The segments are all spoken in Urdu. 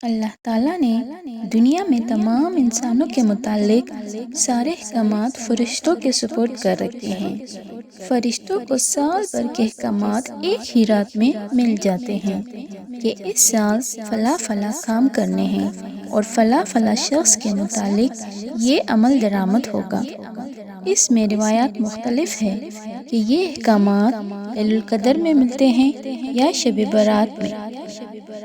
اللہ تعالیٰ نے دنیا میں تمام انسانوں کے متعلق سارے احکامات فرشتوں کے سپرد کر رکھے ہیں۔ فرشتوں کو سال بھر کے احکامات ایک ہی رات میں مل جاتے ہیں کہ اس سال فلاں فلاں کام کرنے ہیں اور فلاں فلاں شخص کے متعلق یہ عمل درآمد ہوگا۔ اس میں روایات مختلف ہے کہ یہ احکامات لیلۃ القدر میں ملتے ہیں یا شب برات میں،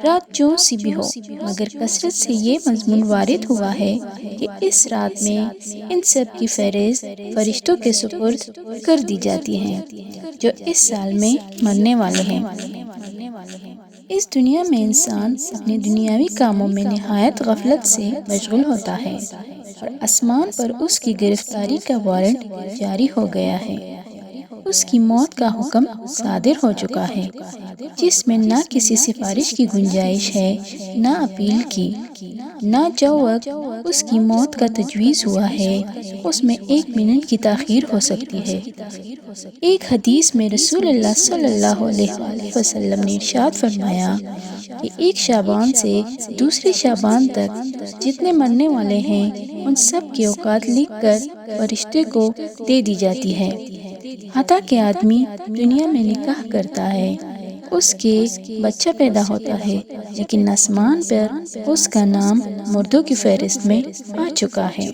رات جو سی بھی ہو، مگر کثرت سے یہ مضمون وارد ہوا ہے کہ اس رات میں ان سب کی فہرست فرشتوں کے سپرد کر دی جاتی ہے جو اس سال میں مرنے والے ہیں۔ اس دنیا میں انسان اپنے دنیاوی کاموں میں نہایت غفلت سے مشغول ہوتا ہے اور آسمان پر اس کی گرفتاری کا وارنٹ جاری ہو گیا ہے۔ اس کی موت کا حکم صادر ہو چکا ہے، جس میں نہ کسی سفارش کی گنجائش ہے، نہ اپیل کی، نہ جو وقت اس کی موت کا تجویز ہوا ہے اس میں 1 منٹ کی تاخیر ہو سکتی ہے۔ ایک حدیث میں رسول اللہ صلی اللہ علیہ وآلہ وسلم نے ارشاد فرمایا کہ ایک شعبان سے دوسری شعبان تک جتنے مرنے والے ہیں ان سب کے اوقات لکھ کر فرشتے کو دے دی جاتی ہے۔ حتیٰ کہ آدمی دنیا میں نکاح کرتا ہے، اس کے بچہ پیدا ہوتا ہے، لیکن آسمان پر اس کا نام مردوں کی فہرست میں آ چکا ہے۔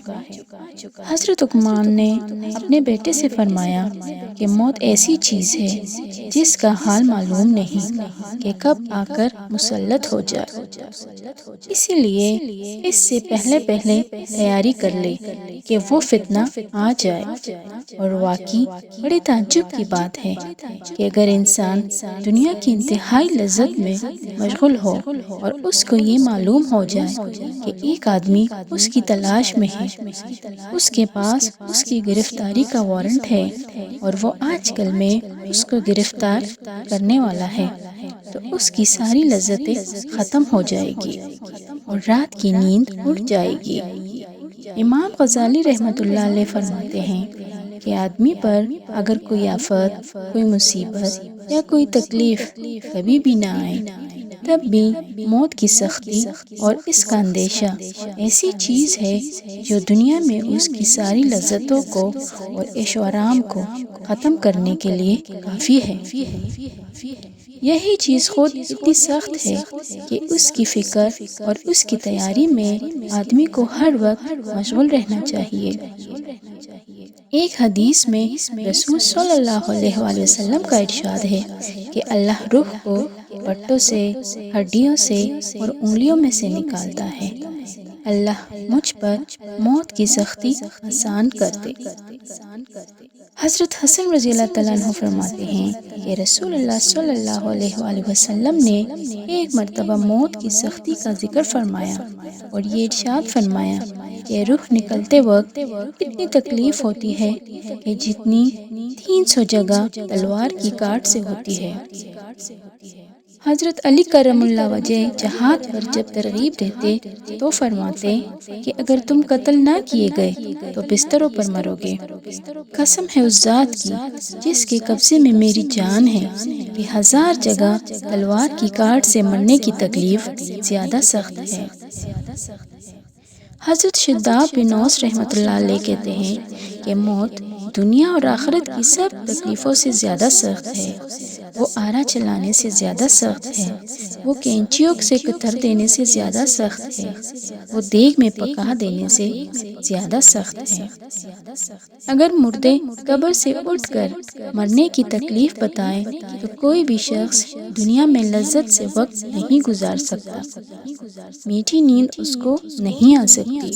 حضرت عثمان نے اپنے بیٹے سے فرمایا کہ موت ایسی چیز ہے جس کا حال معلوم نہیں کہ کب آ کر مسلط ہو جائے، اسی لیے اس سے پہلے تیاری کر لے کہ وہ فتنہ آ جائے۔ اور واقعی بڑے تعجب کی بات ہے کہ اگر انسان دنیا کی انتہائی لذت میں مشغول ہو اور اس کو یہ معلوم ہو جائے کہ ایک آدمی اس کی تلاش میں ہے، اس کے پاس اس کی گرفتاری کا وارنٹ ہے اور وہ آج کل میں اس کو گرفتار کرنے والا ہے، تو اس کی ساری لذتیں ختم ہو جائے گی اور رات کی نیند اڑ جائے گی۔ امام غزالی رحمۃ اللہ علیہ فرماتے ہیں کہ آدمی پر اگر کوئی آفت، کوئی مصیبت یا کوئی تکلیف کبھی بھی نہ آئے، تب بھی موت کی سختی اور اس کا اندیشہ ایسی چیز ہے جو دنیا میں اس کی ساری لذتوں کو اور عیش و آرام کو ختم کرنے کے لیے کافی ہے۔ یہی چیز خود اتنی سخت ہے کہ اس کی فکر اور اس کی تیاری میں آدمی کو ہر وقت مشغول رہنا چاہیے۔ ایک حدیث میں رسول صلی اللہ علیہ وآلہ وسلم کا ارشاد ہے کہ اللہ روح کو پٹوں سے، ہڈیوں سے اور انگلیوں میں سے نکالتا ہے۔ اللہ مجھ پر موت کی سختی آسان کر دے۔ حضرت حسن رضی اللہ تعالیٰ عنہ فرماتے ہیں کہ رسول اللہ صلی اللہ علیہ وآلہ وسلم نے ایک مرتبہ موت کی سختی کا ذکر فرمایا اور یہ ارشاد فرمایا کہ روح نکلتے وقت اتنی تکلیف ہوتی ہے کہ جتنی 300 جگہ تلوار کی کاٹ سے ہوتی ہے۔ حضرت علی کرم اللہ وجہ جہاد پر جب ترغیب دیتے تو فرماتے کہ اگر تم قتل نہ کیے گئے تو بستروں پر مرو گے۔ قسم ہے اس ذات کی جس کے قبضے میں میری جان ہے کہ 1000 جگہ تلوار کی کاٹ سے مرنے کی تکلیف زیادہ سخت ہے۔ حضرت شداب بن اوس رحمۃ اللہ علیہ کہتے ہیں کہ موت دنیا اور آخرت کی سب تکلیفوں سے زیادہ سخت ہے۔ وہ آرا چلانے سے زیادہ سخت ہے، وہ کینچیوں سے کتر دینے سے زیادہ سخت ہے، وہ دیگ میں پکا دینے سے زیادہ سخت ہے۔ اگر مردے قبر سے اٹھ کر مرنے کی تکلیف بتائیں تو کوئی بھی شخص دنیا میں لذت سے وقت نہیں گزار سکتا، میٹھی نیند اس کو نہیں آ سکتی۔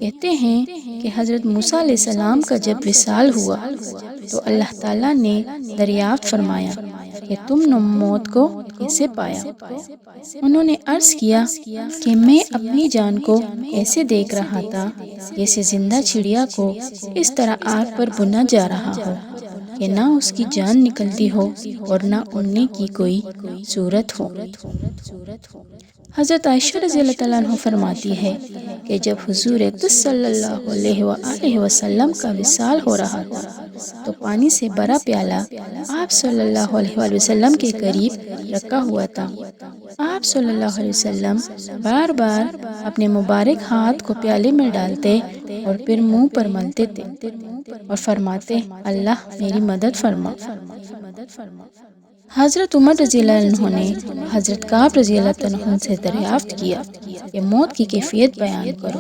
کہتے ہیں کہ حضرت موسیٰ علیہ السلام کا جب وصال ہوا تو اللہ تعالیٰ نے دریافت فرمایا کہ تم نے موت کو کیسے پایا؟ انہوں نے عرض کیا کہ میں اپنی جان کو ایسے دیکھ رہا تھا جیسے زندہ چڑیا کو اس طرح آگ پر بھونا جا رہا ہو کہ نہ اس کی جان نکلتی ہو اور نہ اڑنے کی کوئی صورت ہو۔ حضرت عائشہ رضی اللہ تعالیٰ عنہ فرماتی ہے کہ جب حضور اقدس صلی اللہ علیہ وآلہ وسلم کا وصال ہو رہا تھا تو پانی سے بھرا پیالہ آپ صلی اللہ علیہ وآلہ وسلم کے قریب رکھا ہوا تھا۔ آپ صلی اللہ علیہ وسلم بار بار اپنے مبارک ہاتھ کو پیالے میں ڈالتے اور پھر منہ پر ملتے تھے اور فرماتے، اللہ میری مدد فرما۔ حضرت عمر رضی اللہ عنہ نے حضرت کعب رضی اللہ عنہ سے دریافت کیا کہ موت کی کیفیت بیان کرو۔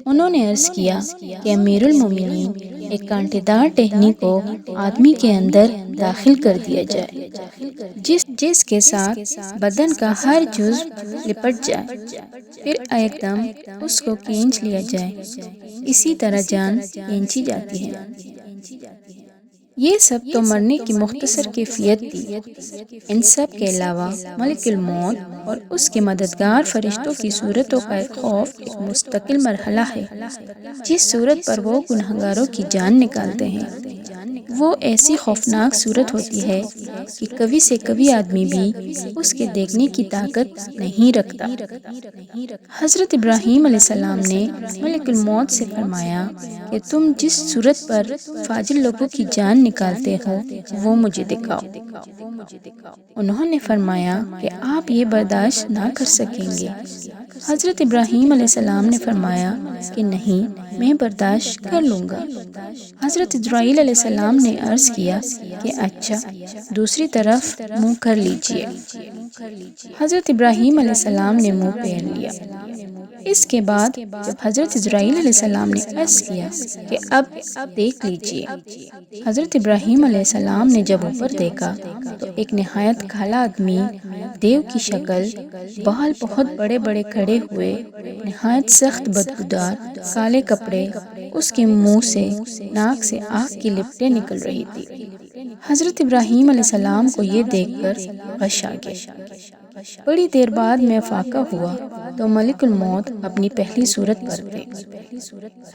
انہوں نے عرض کیا کہ امیر المومنین، ایک کانٹے دار ٹہنی کو آدمی کے اندر داخل کر دیا جائے جس کے ساتھ بدن کا ہر جزو لپٹ جائے، پھر ایک دم اس کو کھینچ لیا جائے، اسی طرح جان کھینچی جاتی ہے۔ یہ سب تو مرنے کی مختصر کیفیت تھی۔ ان سب کے علاوہ ملک الموت اور اس کے مددگار فرشتوں کی صورتوں کا ایک خوف ایک مستقل مرحلہ ہے، جس صورت پر وہ گنہگاروں کی جان نکالتے ہیں۔ وہ ایسی خوفناک صورت ہوتی ہے کہ کبھی سے کبھی آدمی بھی اس کے دیکھنے کی طاقت نہیں رکھتا۔ حضرت ابراہیم علیہ السلام نے ملک الموت سے فرمایا کہ تم جس صورت پر فاجر لوگوں کی جان نکالتے ہو وہ مجھے دکھاؤ۔ انہوں نے فرمایا کہ آپ یہ برداشت نہ کر سکیں گے۔ حضرت ابراہیم علیہ السلام نے فرمایا کہ نہیں، میں برداشت کر لوں گا۔ حضرت اسرائیل علیہ السلام نے عرض کیا کہ اچھا، دوسری طرف منہ کر لیجئے۔ حضرت ابراہیم علیہ السلام نے منہ پھیر لیا۔ اس کے بعد جب حضرت اسرائیل علیہ السلام نے عرض کیا کہ اب دیکھ لیجئے، حضرت ابراہیم علیہ السلام نے جب اوپر دیکھا تو ایک نہایت کالا آدمی، دیو کی شکل، بال بہت بڑے بڑے کھڑے ہوئے، نہایت سخت بدبودار کالے کپڑے، اس کے منہ سے ناک سے آگ کی لپٹیں نکل رہی تھی۔ حضرت ابراہیم علیہ السلام کو یہ دیکھ کر غش آ گیا۔ بڑی دیر بعد میں افاقہ ہوا تو ملک الموت اپنی پہلی صورت پر تھے۔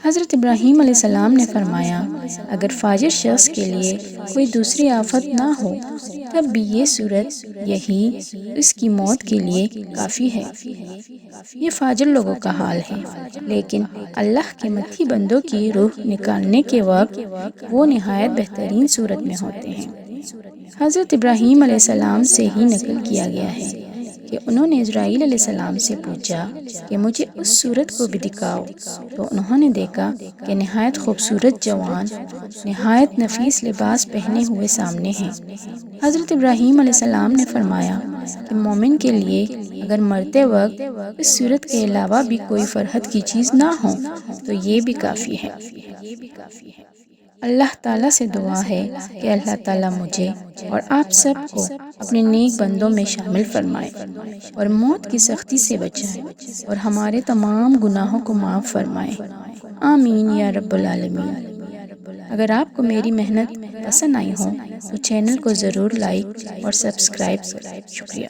حضرت ابراہیم علیہ السلام نے فرمایا، اگر فاجر شخص کے لیے کوئی دوسری آفت نہ ہو تب بھی یہ صورت یہی اس کی موت کے لیے کافی ہے۔ یہ فاجر لوگوں کا حال ہے، لیکن اللہ کے متھی بندوں کی روح نکالنے کے وقت وہ نہایت بہترین صورت میں ہوتے ہیں۔ حضرت ابراہیم علیہ السلام سے ہی نقل کیا گیا ہے کہ انہوں نے اسرائیل علیہ السلام سے پوچھا کہ مجھے اس صورت کو بھی دکھاؤ، تو انہوں نے دیکھا کہ نہایت خوبصورت جوان نہایت نفیس لباس پہنے ہوئے سامنے ہیں۔ حضرت ابراہیم علیہ السلام نے فرمایا کہ مومن کے لیے اگر مرتے وقت اس صورت کے علاوہ بھی کوئی فرحت کی چیز نہ ہو تو یہ بھی کافی ہے۔ اللہ تعالیٰ سے دعا ہے کہ اللہ تعالیٰ مجھے اور آپ سب کو اپنے نیک بندوں میں شامل فرمائے اور موت کی سختی سے بچائے اور ہمارے تمام گناہوں کو معاف فرمائے۔ آمین یا رب العالمین۔ اگر آپ کو میری محنت پسند آئی ہو تو چینل کو ضرور لائک اور سبسکرائب کریں۔ شکریہ۔